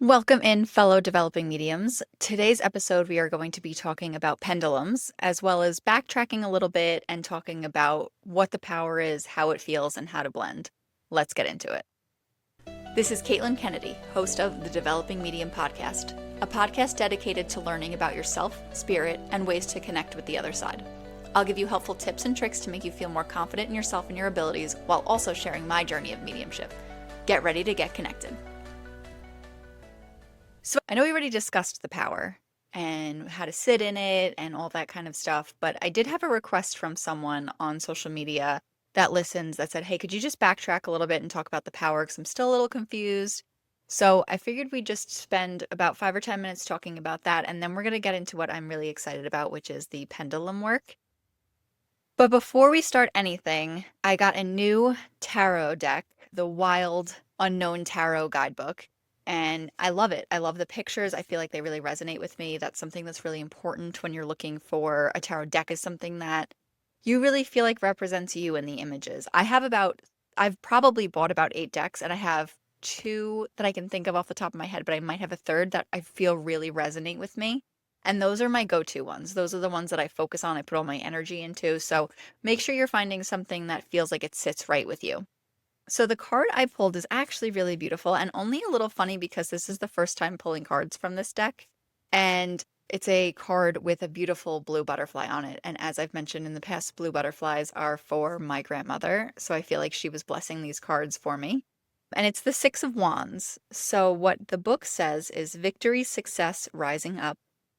Welcome in, fellow developing mediums. Today's episode, we are going to be talking about pendulums, as well as backtracking a little bit and talking about what the power is, how it feels, and how to blend. Let's get into it. This is Caitlin Kennedy, host of the Developing Medium podcast, a podcast dedicated to learning about yourself, spirit, and ways to connect with the other side. I'll give you helpful tips and tricks to make you feel more confident in yourself and your abilities, while also sharing my journey of mediumship. Get ready to get connected. So I know we already discussed the power and how to sit in it and all that kind of stuff, but I did have a request from someone on social media that listens that said, hey, could you just backtrack a little bit and talk about the power? Because I'm still a little confused. So I figured we'd just spend about 5 or 10 minutes talking about that, and then we're going to get into what I'm really excited about, which is the pendulum work. But before we start anything, I got a new tarot deck, the Wild Unknown Tarot Guidebook. And I love it. I love the pictures. I feel like they really resonate with me. That's something that's really important when you're looking for a tarot deck, is something that you really feel like represents you in the images. I've probably bought about 8 decks, and I have 2 that I can think of off the top of my head, but I might have a third that I feel really resonate with me. And those are my go-to ones. Those are the ones that I focus on, I put all my energy into. So make sure you're finding something that feels like it sits right with you. So the card I pulled is actually really beautiful and only a little funny because this is the first time pulling cards from this deck. And it's a card with a beautiful blue butterfly on it. And as I've mentioned in the past, blue butterflies are for my grandmother. So I feel like she was blessing these cards for me. And it's the Six of Wands. So what the book says is victory, success, rising up.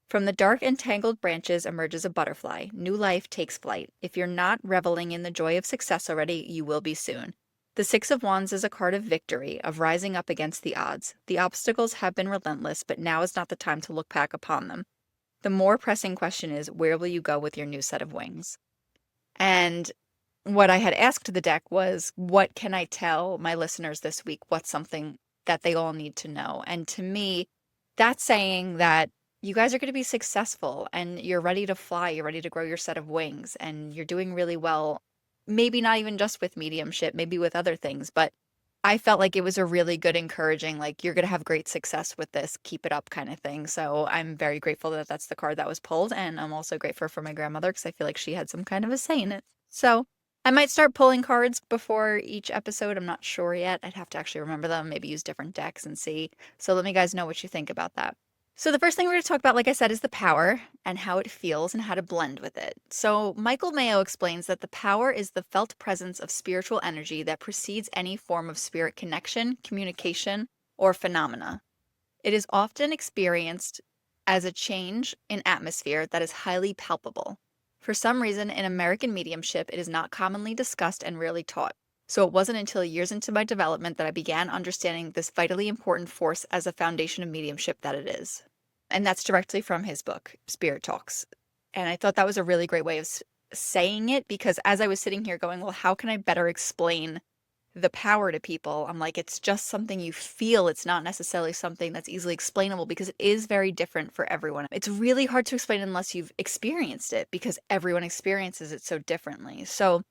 From the dark and tangled branches emerges a butterfly. New life takes flight. If you're not reveling in the joy of success already, you will be soon. The Six of Wands is a card of victory, of rising up against the odds. The obstacles have been relentless, but now is not the time to look back upon them. The more pressing question is, where will you go with your new set of wings? And what I had asked the deck was, what can I tell my listeners this week? What's something that they all need to know? And to me, that's saying that you guys are going to be successful and you're ready to fly. You're ready to grow your set of wings and you're doing really well. Maybe not even just with mediumship, maybe with other things, but I felt like it was a really good encouraging, like, you're going to have great success with this, keep it up kind of thing. So I'm very grateful that that's the card that was pulled. And I'm also grateful for my grandmother because I feel like she had some kind of a say in it. So I might start pulling cards before each episode. I'm not sure yet. I'd have to actually remember them, maybe use different decks and see. So let me guys know what you think about that. So the first thing we're going to talk about, like I said, is the power and how it feels and how to blend with it. So Michael Mayo explains that the power is the felt presence of spiritual energy that precedes any form of spirit connection, communication, or phenomena. It is often experienced as a change in atmosphere that is highly palpable. For some reason, in American mediumship, it is not commonly discussed and rarely taught. So it wasn't until years into my development that I began understanding this vitally important force as a foundation of mediumship that it is. And that's directly from his book, Spirit Talks. And I thought that was a really great way of saying it, because as I was sitting here going, well, how can I better explain the power to people? I'm like, it's just something you feel. It's not necessarily something that's easily explainable because it is very different for everyone. It's really hard to explain unless you've experienced it because everyone experiences it so differently. So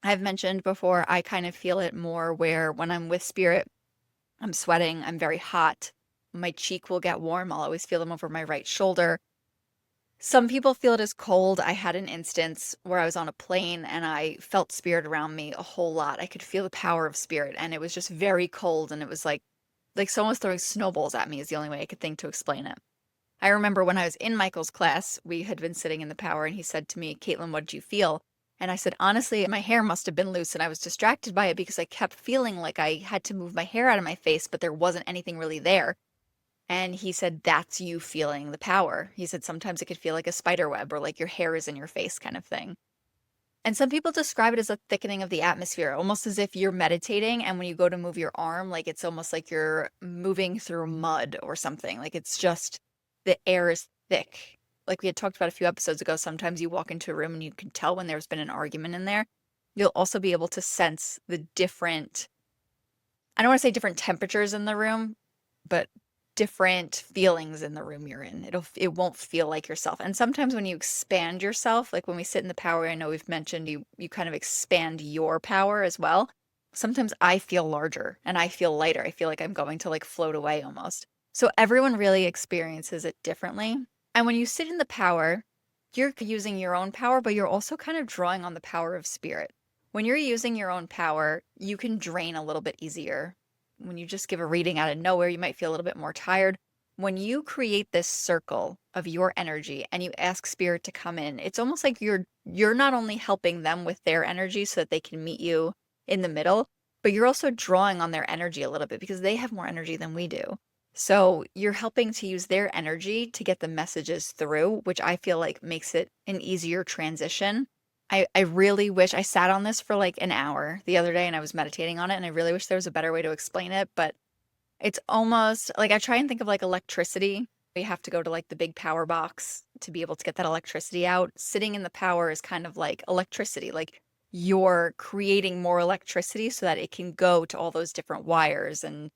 I've mentioned before, I kind of feel it more where when I'm with spirit, I'm sweating, I'm very hot. My cheek will get warm. I'll always feel them over my right shoulder. Some people feel it as cold. I had an instance where I was on a plane and I felt spirit around me a whole lot. I could feel the power of spirit and it was just very cold and it was like someone was throwing snowballs at me is the only way I could think to explain it. I remember when I was in Michael's class, we had been sitting in the power and he said to me, Caitlin, what did you feel? And I said, honestly, my hair must have been loose and I was distracted by it because I kept feeling like I had to move my hair out of my face, but there wasn't anything really there. And he said, that's you feeling the power. He said, sometimes it could feel like a spider web or like your hair is in your face kind of thing. And some people describe it as a thickening of the atmosphere, almost as if you're meditating. And when you go to move your arm, like it's almost like you're moving through mud or something. Like it's just the air is thick. Like we had talked about a few episodes ago, sometimes you walk into a room and you can tell when there's been an argument in there. You'll also be able to sense the different, I don't want to say different temperatures in the room, but different feelings in the room you're in. It won't feel like yourself. And sometimes when you expand yourself, like when we sit in the power, I know we've mentioned you kind of expand your power as well. Sometimes I feel larger and I feel lighter. I feel like I'm going to like float away almost. So everyone really experiences it differently. And when you sit in the power, you're using your own power, but you're also kind of drawing on the power of spirit. When you're using your own power, you can drain a little bit easier. When you just give a reading out of nowhere, you might feel a little bit more tired. When you create this circle of your energy and you ask spirit to come in, it's almost like you're not only helping them with their energy so that they can meet you in the middle, but you're also drawing on their energy a little bit because they have more energy than we do. So you're helping to use their energy to get the messages through, which I feel like makes it an easier transition. I really wish I sat on this for like an hour the other day and I was meditating on it, and I really wish there was a better way to explain it, but it's almost like I try and think of like electricity. You have to go to like the big power box to be able to get that electricity out. Sitting in the power is kind of like electricity, like you're creating more electricity so that it can go to all those different wires and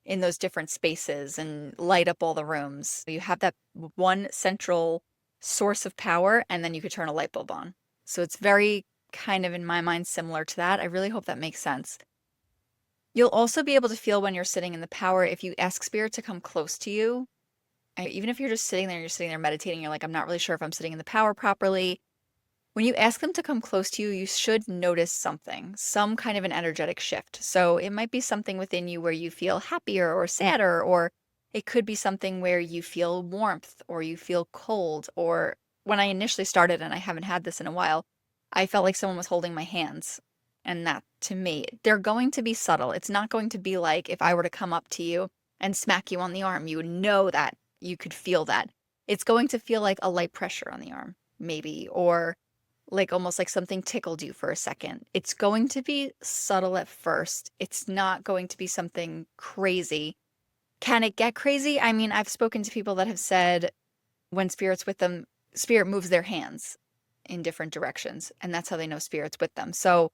in those different spaces and light up all the rooms. You have that one central source of power, and then you could turn a light bulb on. So it's very kind of, in my mind, similar to that. I really hope that makes sense. You'll also be able to feel when you're sitting in the power if you ask spirit to come close to you. Even if you're just sitting there, you're sitting there meditating, you're like, I'm not really sure if I'm sitting in the power properly. When you ask them to come close to you, you should notice something, some kind of an energetic shift. So it might be something within you where you feel happier or sadder, or it could be something where you feel warmth or you feel cold. Or when I initially started, and I haven't had this in a while, I felt like someone was holding my hands. And that to me, they're going to be subtle. It's not going to be like if I were to come up to you and smack you on the arm, you would know that you could feel that. It's going to feel like a light pressure on the arm, maybe, or like almost like something tickled you for a second. It's going to be subtle at first. It's not going to be something crazy. Can it get crazy? I mean, I've spoken to people that have said when spirit's with them, spirit moves their hands in different directions, and that's how they know spirit's with them. So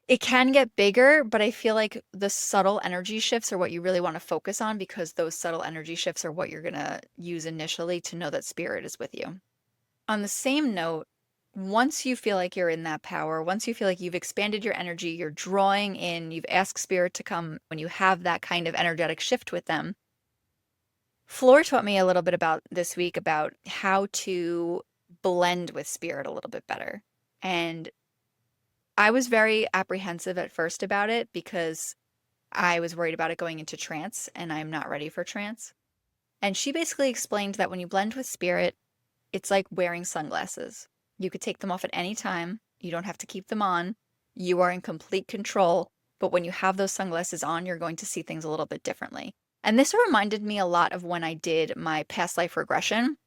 it can get bigger, but I feel like the subtle energy shifts are what you really want to focus on because those subtle energy shifts are what you're going to use initially to know that spirit is with you. On the same note, once you feel like you're in that power, once you feel like you've expanded your energy, you're drawing in, you've asked spirit to come, when you have that kind of energetic shift with them, Floor taught me a little bit about this week about how to blend with spirit a little bit better. And I was very apprehensive at first about it because I was worried about it going into trance, and I'm not ready for trance. And she basically explained that when you blend with spirit, it's like wearing sunglasses. You could take them off at any time. You don't have to keep them on. You are in complete control. But when you have those sunglasses on, you're going to see things a little bit differently. And this reminded me a lot of when I did my past life regression.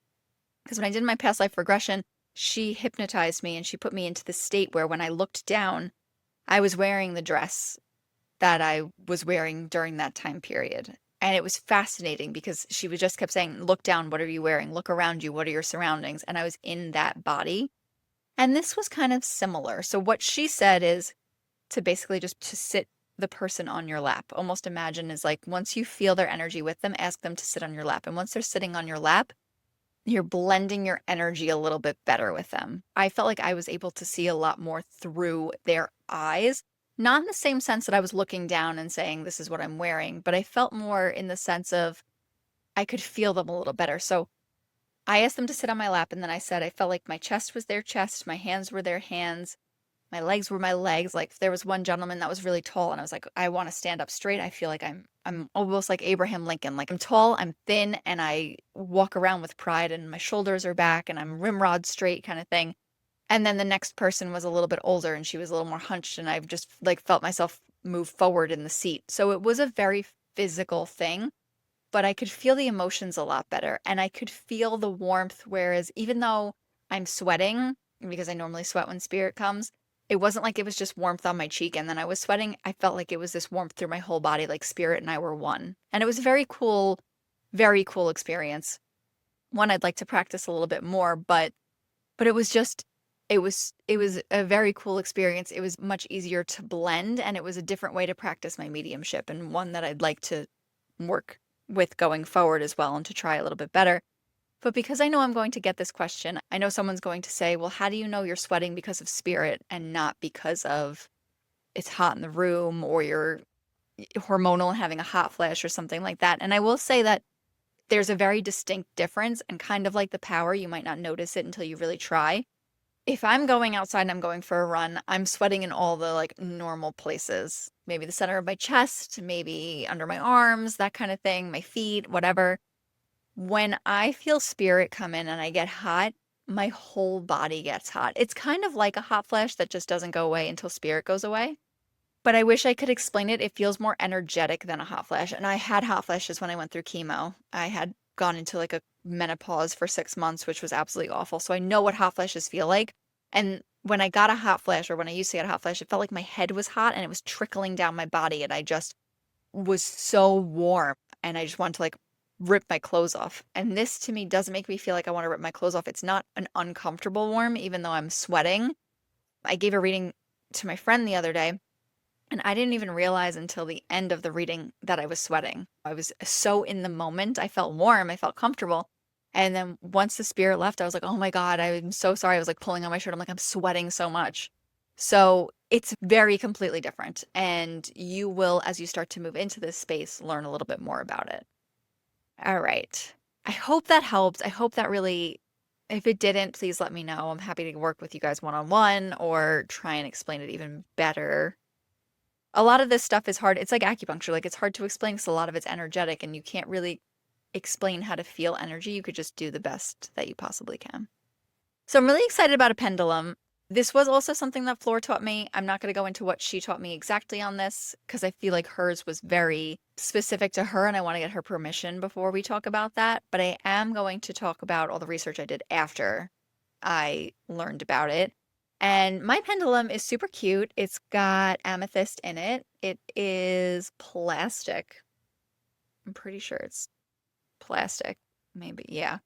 Because when I did my past life regression, she hypnotized me and she put me into this state where when I looked down, I was wearing the dress that I was wearing during that time period. And it was fascinating because she was just kept saying, look down, what are you wearing? Look around you, what are your surroundings? And I was in that body. And this was kind of similar. So what she said is to basically just to sit the person on your lap. Almost imagine is like once you feel their energy with them, ask them to sit on your lap. And once they're sitting on your lap, you're blending your energy a little bit better with them. I felt like I was able to see a lot more through their eyes. Not in the same sense that I was looking down and saying, this is what I'm wearing, but I felt more in the sense of I could feel them a little better. So I asked them to sit on my lap, and then I said, I felt like my chest was their chest, my hands were their hands, my legs were my legs. Like there was one gentleman that was really tall, and I was like, I want to stand up straight. I feel like I'm almost like Abraham Lincoln. Like I'm tall, I'm thin, and I walk around with pride, and my shoulders are back, and I'm rimrod straight kind of thing. And then the next person was a little bit older, and she was a little more hunched, and I've just like felt myself move forward in the seat. So it was a very physical thing, but I could feel the emotions a lot better, and I could feel the warmth. Whereas even though I'm sweating, because I normally sweat when spirit comes, it wasn't like it was just warmth on my cheek and then I was sweating. I felt like it was this warmth through my whole body, like spirit and I were one. And it was a very cool experience. One I'd like to practice a little bit more, but it was just it was a very cool experience. It was much easier to blend, and it was a different way to practice my mediumship, and one that I'd like to work with going forward as well and to try a little bit better. But because I know I'm going to get this question, I know someone's going to say, well, how do you know you're sweating because of spirit and not because of it's hot in the room or you're hormonal and having a hot flash or something like that? And I will say that There's a very distinct difference, and kind of like the power, you might not notice it until you really try. If I'm going outside and I'm going for a run, I'm sweating in all the like normal places. Maybe the center of my chest, maybe under my arms, that kind of thing, my feet, whatever. When I feel spirit come in and I get hot, my whole body gets hot. It's kind of like a hot flash that just doesn't go away until spirit goes away. But I wish I could explain it. It feels more energetic than a hot flash. And I had hot flashes when I went through chemo. I had gone into like a menopause for 6 months, which was absolutely awful. So I know what hot flashes feel like. And when I got a hot flash, or when I used to get a hot flash, it felt like my head was hot and it was trickling down my body. And I just was so warm. And I just wanted to like rip my clothes off. And this to me doesn't make me feel like I want to rip my clothes off. It's not an uncomfortable warm, even though I'm sweating. I gave a reading to my friend the other day. And I didn't even realize until the end of the reading that I was sweating. I was so in the moment. I felt warm. I felt comfortable. And then once the spirit left, I was like, oh my God, I'm so sorry. I was like pulling on my shirt. I'm like, I'm sweating so much. So it's very completely different. And you will, as you start to move into this space, learn a little bit more about it. All right. I hope that helped. I hope that really, if it didn't, please let me know. I'm happy to work with you guys one-on-one or try and explain it even better. A lot of this stuff is hard. It's like acupuncture. Like it's hard to explain because a lot of it's energetic and you can't really explain how to feel energy. You could just do the best that you possibly can. So I'm really excited about a pendulum. This was also something that Floor taught me. I'm not going to go into what she taught me exactly on this because I feel like hers was very specific to her and I want to get her permission before we talk about that. But I am going to talk about all the research I did after I learned about it. And my pendulum is super cute. It's got amethyst in it. It is plastic. I'm pretty sure it's plastic. Maybe, yeah.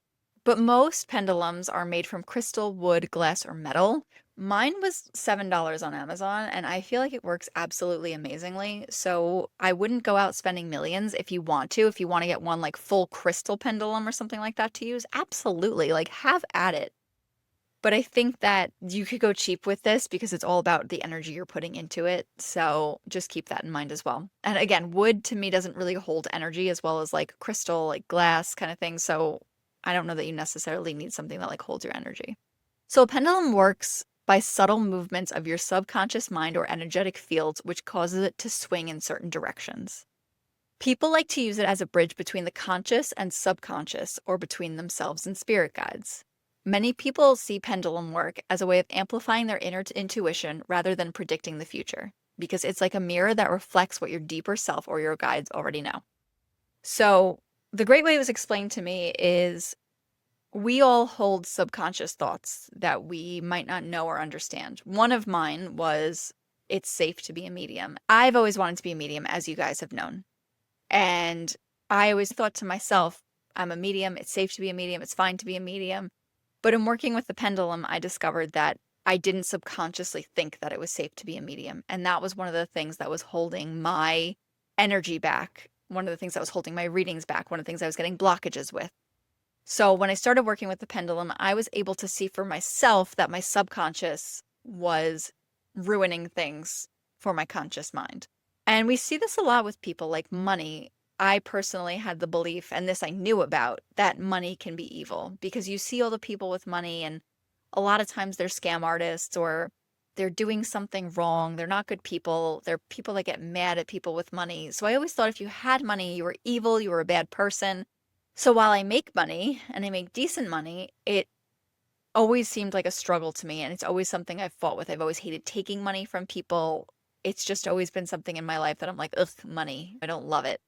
But most pendulums are made from crystal, wood, glass, or metal. Mine was $7 on Amazon, and I feel like it works absolutely amazingly. So I wouldn't go out spending millions if you want to. If you want to get one like full crystal pendulum or something like that to use, absolutely. Like have at it. But I think that you could go cheap with this because it's all about the energy you're putting into it. So just keep that in mind as well. And again, wood to me doesn't really hold energy as well as like crystal, like glass kind of thing. So I don't know that you necessarily need something that like holds your energy. So a pendulum works by subtle movements of your subconscious mind or energetic fields, which causes it to swing in certain directions. People like to use it as a bridge between the conscious and subconscious, or between themselves and spirit guides. Many people see pendulum work as a way of amplifying their inner intuition rather than predicting the future, because it's like a mirror that reflects what your deeper self or your guides already know. So the great way it was explained to me is we all hold subconscious thoughts that we might not know or understand. One of mine was, it's safe to be a medium. I've always wanted to be a medium, as you guys have known. And I always thought to myself, I'm a medium. It's safe to be a medium. It's fine to be a medium. But in working with the pendulum, I discovered that I didn't subconsciously think that it was safe to be a medium. And that was one of the things that was holding my energy back. One of the things that was holding my readings back. One of the things I was getting blockages with. So when I started working with the pendulum, I was able to see for myself that my subconscious was ruining things for my conscious mind. And we see this a lot with people like money. I personally had the belief, and this I knew about, that money can be evil because you see all the people with money and a lot of times they're scam artists or they're doing something wrong. They're not good people. They're people that get mad at people with money. So I always thought if you had money, you were evil, you were a bad person. So while I make money and I make decent money, it always seemed like a struggle to me. And it's always something I've fought with. I've always hated taking money from people. It's just always been something in my life that I'm like, ugh, money. I don't love it.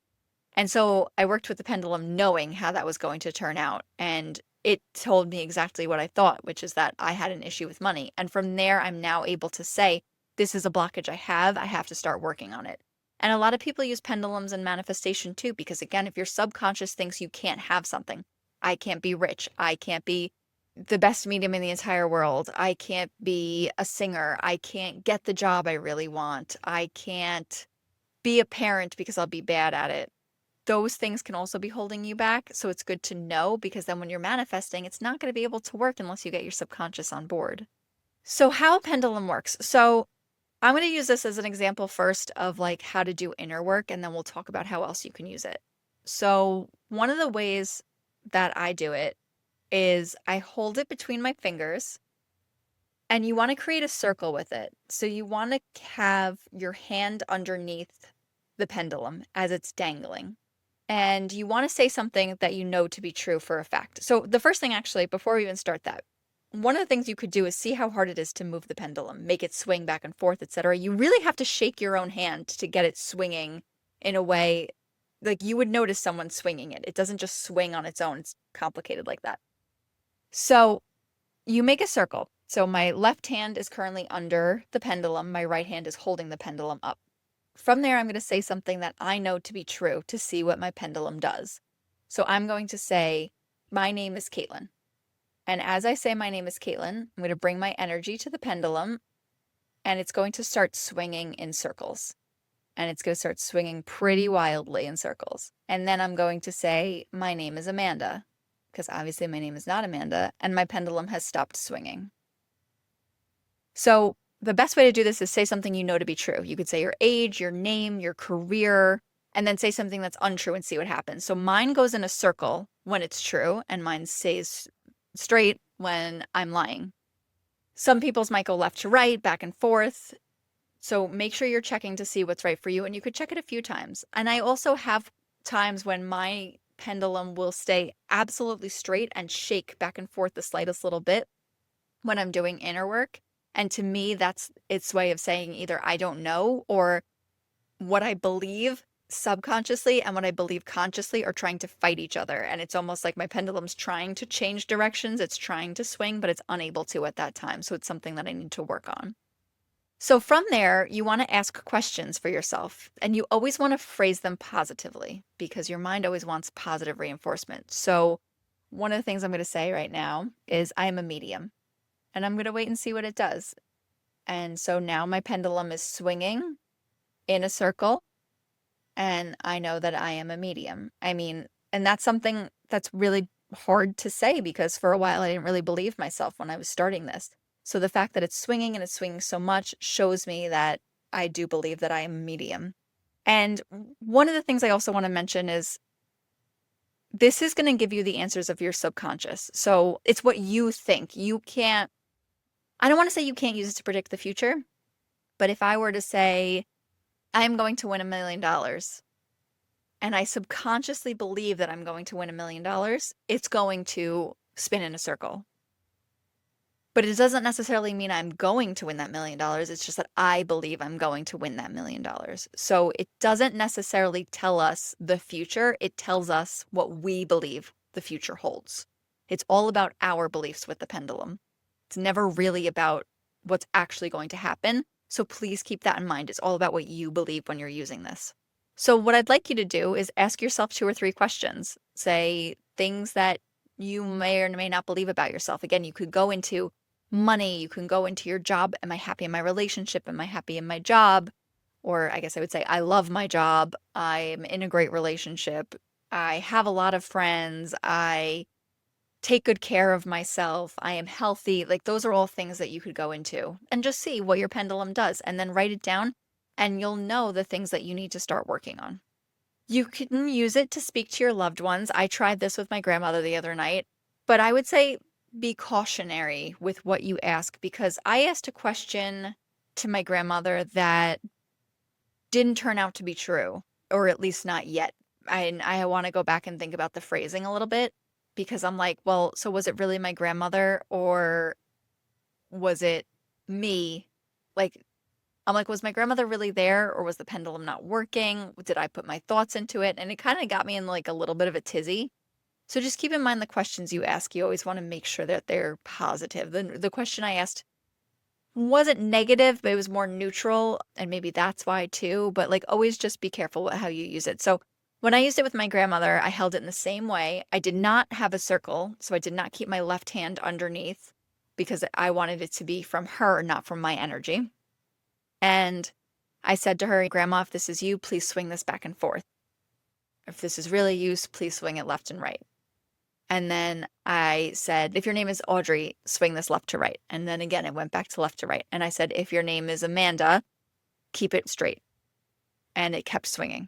And so I worked with the pendulum knowing how that was going to turn out. And it told me exactly what I thought, which is that I had an issue with money. And from there, I'm now able to say, this is a blockage I have. I have to start working on it. And a lot of people use pendulums in manifestation too, because again, if your subconscious thinks you can't have something, I can't be rich, I can't be the best medium in the entire world, I can't be a singer, I can't get the job I really want, I can't be a parent because I'll be bad at it. Those things can also be holding you back. So it's good to know because then when you're manifesting, it's not going to be able to work unless you get your subconscious on board. So how a pendulum works. So I'm going to use this as an example first of like how to do inner work, and then we'll talk about how else you can use it. So one of the ways that I do it is I hold it between my fingers and you want to create a circle with it. So you want to have your hand underneath the pendulum as it's dangling. And you want to say something that you know to be true for a fact. So the first thing, actually, before we even start that, one of the things you could do is see how hard it is to move the pendulum, make it swing back and forth, etc. You really have to shake your own hand to get it swinging in a way like you would notice someone swinging it. It doesn't just swing on its own. It's complicated like that. So you make a circle. So my left hand is currently under the pendulum. My right hand is holding the pendulum up. From there, I'm going to say something that I know to be true to see what my pendulum does. So I'm going to say, my name is Caitlin. And as I say my name is Caitlin, I'm going to bring my energy to the pendulum and it's going to start swinging in circles. And it's going to start swinging pretty wildly in circles. And then I'm going to say, my name is Amanda, because obviously my name is not Amanda, and my pendulum has stopped swinging. So the best way to do this is say something you know to be true. You could say your age, your name, your career, and then say something that's untrue and see what happens. So mine goes in a circle when it's true, and mine stays straight when I'm lying. Some people's might go left to right, back and forth. So make sure you're checking to see what's right for you, and you could check it a few times. And I also have times when my pendulum will stay absolutely straight and shake back and forth the slightest little bit when I'm doing inner work. And to me, that's its way of saying either I don't know or what I believe subconsciously and what I believe consciously are trying to fight each other. And it's almost like my pendulum's trying to change directions. It's trying to swing, but it's unable to at that time. So it's something that I need to work on. So from there, you want to ask questions for yourself, and you always want to phrase them positively because your mind always wants positive reinforcement. So one of the things I'm going to say right now is I am a medium, and I'm going to wait and see what it does. And so now my pendulum is swinging in a circle, and I know that I am a medium. I mean, and that's something that's really hard to say because for a while I didn't really believe myself when I was starting this. So the fact that it's swinging and it's swinging so much shows me that I do believe that I am a medium. And one of the things I also want to mention is this is going to give you the answers of your subconscious. So it's what you think. You can't, I don't want to say you can't use it to predict the future, but if I were to say, I'm going to win $1 million, and I subconsciously believe that I'm going to win $1 million, it's going to spin in a circle. But it doesn't necessarily mean I'm going to win that $1 million. It's just that I believe I'm going to win that $1 million. So it doesn't necessarily tell us the future. It tells us what we believe the future holds. It's all about our beliefs with the pendulum. It's never really about what's actually going to happen. So please keep that in mind. It's all about what you believe when you're using this. So what I'd like you to do is ask yourself 2 or 3 questions. Say things that you may or may not believe about yourself. Again, you could go into money, you can go into your job. Am I happy in my relationship? Am I happy in my job? Or I guess I would say, I love my job. I'm in a great relationship. I have a lot of friends. I take good care of myself. I am healthy. Like those are all things that you could go into and just see what your pendulum does and then write it down and you'll know the things that you need to start working on. You can use it to speak to your loved ones. I tried this with my grandmother the other night, but I would say be cautionary with what you ask because I asked a question to my grandmother that didn't turn out to be true, or at least not yet. I want to go back and think about the phrasing a little bit because I'm like, well, so was it really my grandmother or was it me? Like, I'm like, was my grandmother really there or was the pendulum not working? Did I put my thoughts into it? And it kind of got me in like a little bit of a tizzy. So just keep in mind the questions you ask. You always want to make sure that they're positive. The question I asked wasn't negative, but it was more neutral. And maybe that's why too. But like always just be careful with how you use it. So when I used it with my grandmother, I held it in the same way. I did not have a circle. So I did not keep my left hand underneath because I wanted it to be from her, not from my energy. And I said to her, Grandma, if this is you, please swing this back and forth. If this is really you, please swing it left and right. And then I said, if your name is Audrey, swing this left to right. And then again, it went back to left to right. And I said, if your name is Amanda, keep it straight. And it kept swinging.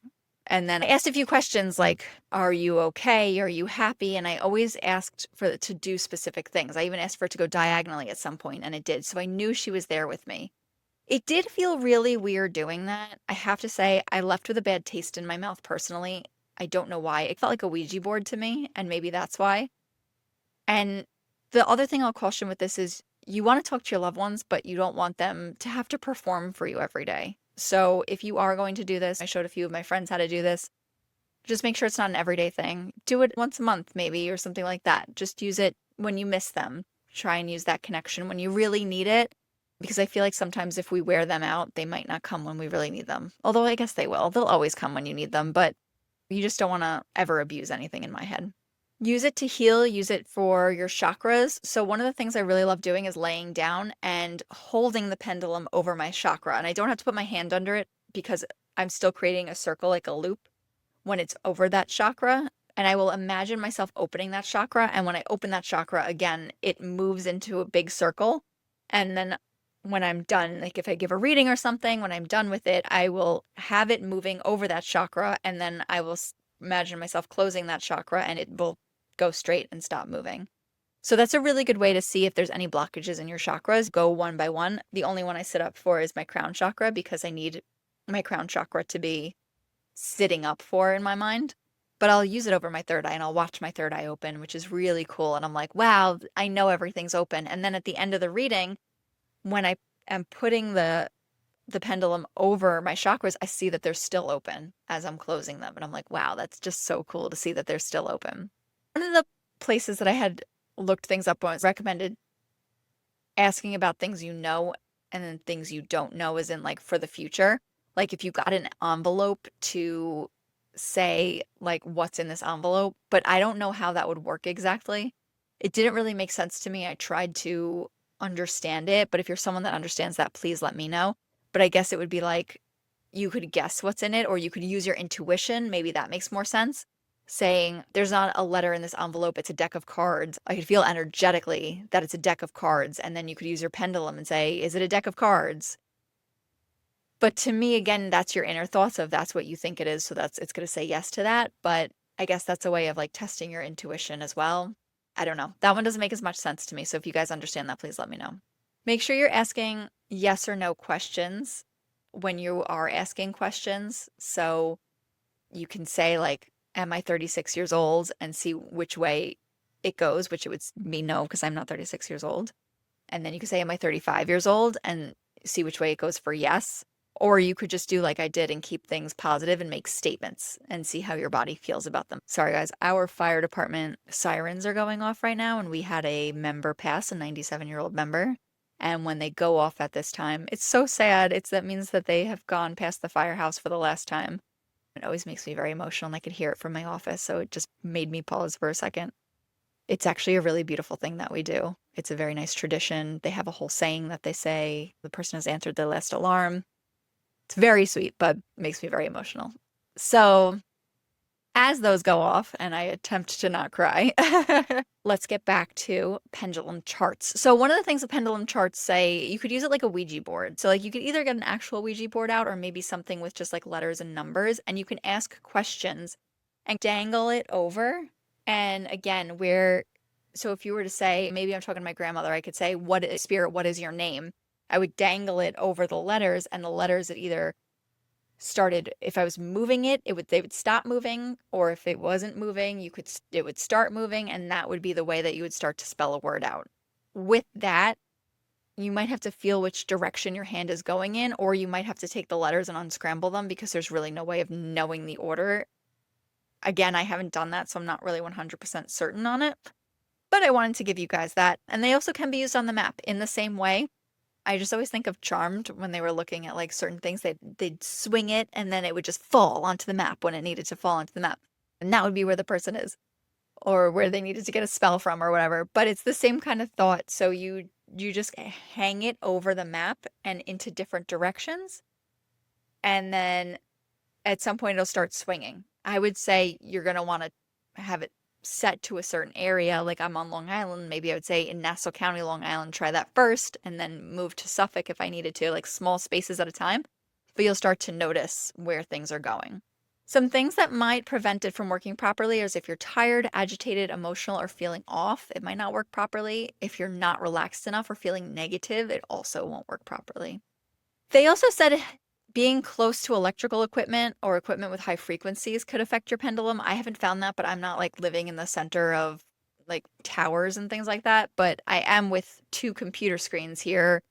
And then I asked a few questions like, are you okay? Are you happy? And I always asked for it to do specific things. I even asked for it to go diagonally at some point, and it did. So I knew she was there with me. It did feel really weird doing that. I have to say, I left with a bad taste in my mouth personally. I don't know why. It felt like a Ouija board to me, and maybe that's why. And the other thing I'll caution with this is you want to talk to your loved ones, but you don't want them to have to perform for you every day. So if you are going to do this, I showed a few of my friends how to do this. Just make sure it's not an everyday thing. Do it once a month, maybe, or something like that. Just use it when you miss them. Try and use that connection when you really need it. Because I feel like sometimes if we wear them out, they might not come when we really need them. Although I guess they will. They'll always come when you need them, but you just don't want to ever abuse anything in my head. Use it to heal, use it for your chakras. So one of the things I really love doing is laying down and holding the pendulum over my chakra. And I don't have to put my hand under it because I'm still creating a circle, like a loop, when it's over that chakra. And I will imagine myself opening that chakra. And when I open that chakra again, it moves into a big circle. And then when I'm done, like if I give a reading or something, when I'm done with it, I will have it moving over that chakra. And then I will imagine myself closing that chakra and it will go straight and stop moving. So that's a really good way to see if there's any blockages in your chakras. Go one by one. The only one I sit up for is my crown chakra because I need my crown chakra to be sitting up for in my mind. But I'll use it over my third eye and I'll watch my third eye open, which is really cool. And I'm like, wow, I know everything's open. And then at the end of the reading, when I am putting the pendulum over my chakras, I see that they're still open as I'm closing them. And I'm like, wow, that's just so cool to see that they're still open. One of the places that I had looked things up on was recommended asking about things you know and then things you don't know, as in like for the future. Like if you got an envelope to say like what's in this envelope, but I don't know how that would work exactly. It didn't really make sense to me. I tried to understand it, but if you're someone that understands that, please let me know. But I guess it would be like you could guess what's in it, or you could use your intuition. Maybe that makes more sense. Saying there's not a letter in this envelope, it's a deck of cards. I could feel energetically that it's a deck of cards. And then you could use your pendulum and say, is it a deck of cards? But to me, again, that's your inner thoughts of that's what you think it is. So it's going to say yes to that. But I guess that's a way of like testing your intuition as well. I don't know. That one doesn't make as much sense to me. So if you guys understand that, please let me know. Make sure you're asking yes or no questions when you are asking questions. So you can say like, am I 36 years old, and see which way it goes, which it would mean no, because I'm not 36 years old. And then you could say, am I 35 years old, and see which way it goes for yes. Or you could just do like I did and keep things positive and make statements and see how your body feels about them. Sorry, guys, our fire department sirens are going off right now, and we had a member pass, a 97-year-old member. And when they go off at this time, it's so sad. That means that they have gone past the firehouse for the last time. It always makes me very emotional, and I could hear it from my office, so it just made me pause for a second. It's actually a really beautiful thing that we do. It's a very nice tradition. They have a whole saying that they say, the person has answered the last alarm. It's very sweet, but makes me very emotional. So as those go off and I attempt to not cry, let's get back to pendulum charts. So one of the things the pendulum charts say, you could use it like a Ouija board. So like you could either get an actual Ouija board out or maybe something with just like letters and numbers, and you can ask questions and dangle it over. And again, so if you were to say, maybe I'm talking to my grandmother, I could say, what is spirit, what is your name? I would dangle it over the letters, and the letters that either started, if I was moving it, they would stop moving, or if it wasn't moving, it would start moving, and that would be the way that you would start to spell a word out. With that, you might have to feel which direction your hand is going in, or you might have to take the letters and unscramble them because there's really no way of knowing the order. Again, I haven't done that, so I'm not really 100% certain on it, but I wanted to give you guys that. And they also can be used on the map in the same way. I just always think of Charmed when they were looking at like certain things, they'd swing it and then it would just fall onto the map when it needed to fall onto the map. And that would be where the person is, or where they needed to get a spell from or whatever. But it's the same kind of thought. So you just hang it over the map and into different directions. And then at some point it'll start swinging. I would say you're going to want to have it set to a certain area. Like I'm on Long Island, maybe I would say in Nassau County, Long Island, try that first and then move to Suffolk if I needed to, like small spaces at a time. But you'll start to notice where things are going. Some things that might prevent it from working properly is if you're tired, agitated, emotional, or feeling off, it might not work properly. If you're not relaxed enough or feeling negative, it also won't work properly. They also said being close to electrical equipment or equipment with high frequencies could affect your pendulum. I haven't found that, but I'm not like living in the center of like towers and things like that. But I am with two computer screens here,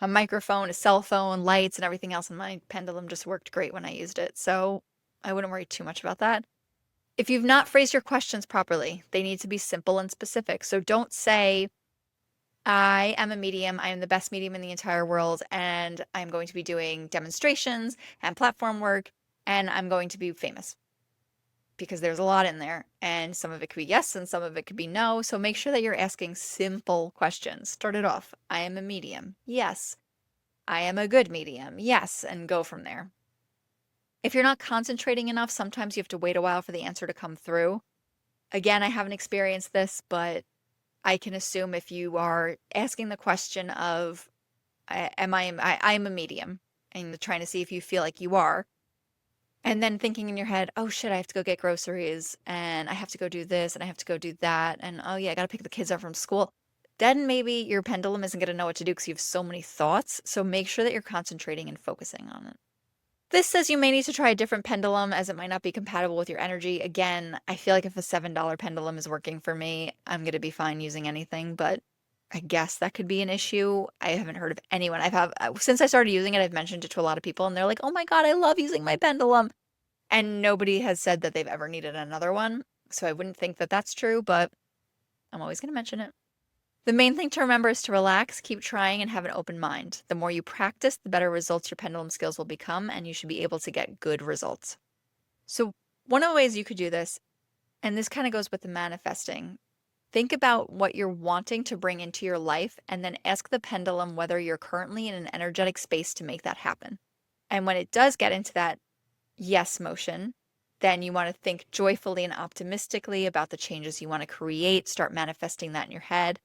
a microphone, a cell phone, lights, and everything else. And my pendulum just worked great when I used it. So I wouldn't worry too much about that. If you've not phrased your questions properly, they need to be simple and specific. So don't say, I am a medium. I am the best medium in the entire world, and I'm going to be doing demonstrations and platform work, and I'm going to be famous because there's a lot in there, and some of it could be yes, and some of it could be no. So make sure that you're asking simple questions. Start it off. I am a medium. Yes. I am a good medium. Yes. And go from there. If you're not concentrating enough, sometimes you have to wait a while for the answer to come through. Again, I haven't experienced this, but I can assume if you are asking the question of, am I'm a medium, and trying to see if you feel like you are, and then thinking in your head, oh shit, I have to go get groceries, and I have to go do this, and I have to go do that, and oh yeah, I gotta pick the kids up from school. Then maybe your pendulum isn't gonna know what to do because you have so many thoughts. So make sure that you're concentrating and focusing on it. This says you may need to try a different pendulum as it might not be compatible with your energy. Again, I feel like if a $7 pendulum is working for me, I'm going to be fine using anything, but I guess that could be an issue. I haven't heard of anyone. Since I started using it, I've mentioned it to a lot of people and they're like, "Oh my God, I love using my pendulum." And nobody has said that they've ever needed another one. So I wouldn't think that that's true, but I'm always going to mention it. The main thing to remember is to relax, keep trying, and have an open mind. The more you practice, the better results your pendulum skills will become, and you should be able to get good results. So, one of the ways you could do this, and this kind of goes with the manifesting, think about what you're wanting to bring into your life, and then ask the pendulum whether you're currently in an energetic space to make that happen. And when it does get into that yes motion, then you want to think joyfully and optimistically about the changes you want to create, start manifesting that in your head.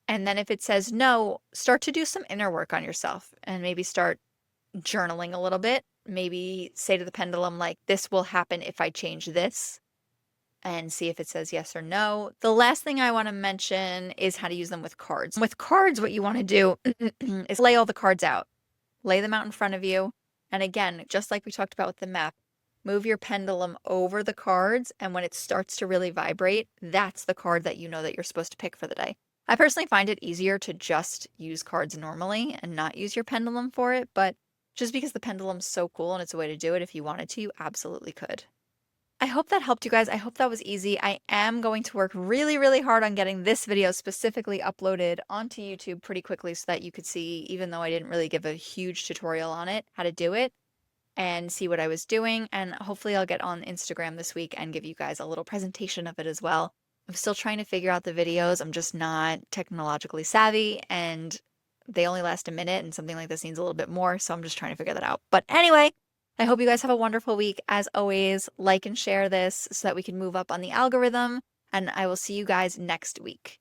And then if it says no, start to do some inner work on yourself and maybe start journaling a little bit. Maybe say to the pendulum, like, this will happen if I change this, and see if it says yes or no. The last thing I want to mention is how to use them with cards. With cards, what you want to do is lay all the cards out. Lay them out in front of you. And again, just like we talked about with the map, move your pendulum over the cards. And when it starts to really vibrate, that's the card that you know that you're supposed to pick for the day. I personally find it easier to just use cards normally and not use your pendulum for it, but just because the pendulum's so cool and it's a way to do it, if you wanted to, you absolutely could. I hope that helped you guys. I hope that was easy. I am going to work really, really hard on getting this video specifically uploaded onto YouTube pretty quickly so that you could see, even though I didn't really give a huge tutorial on it, how to do it and see what I was doing. And hopefully I'll get on Instagram this week and give you guys a little presentation of it as well. I'm still trying to figure out the videos. I'm just not technologically savvy and they only last a minute and something like this needs a little bit more. So I'm just trying to figure that out. But anyway, I hope you guys have a wonderful week. As always, like and share this so that we can move up on the algorithm. And I will see you guys next week.